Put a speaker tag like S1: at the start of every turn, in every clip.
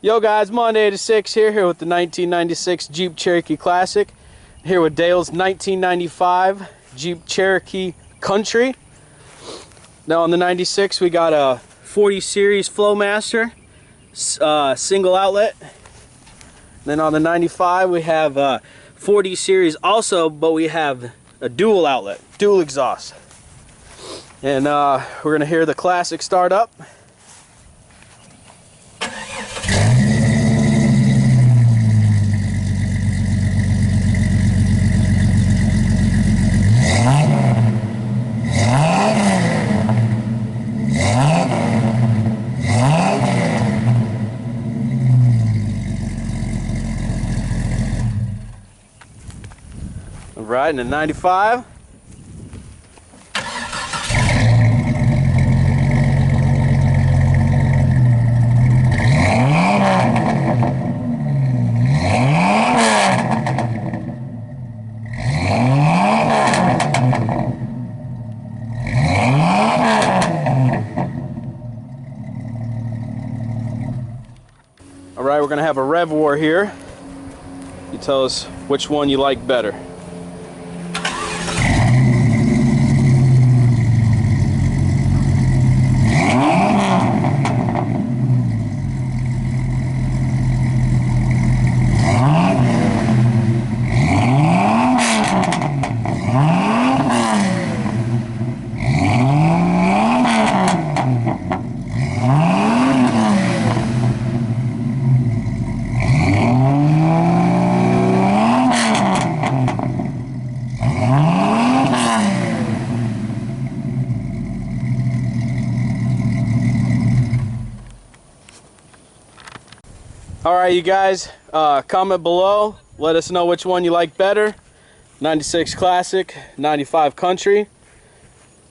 S1: Yo guys, Monday 86 here with the 1996 Jeep Cherokee Classic. Here with Dale's 1995 Jeep Cherokee Country. Now on the 96 we got a 40 series Flowmaster, single outlet. Then on the 95 we have 40 series also, but we have a dual outlet, dual exhaust. And we're gonna hear the Classic start up. Right in the 95. All right, we're gonna have a rev war here. You tell us which one you like better. All right, you guys, comment below. Let us know which one you like better. 96 Classic, 95 Country.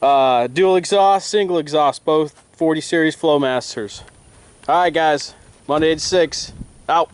S1: Dual exhaust, single exhaust, both 40 series Flowmasters. All right, guys, Monday 86, out.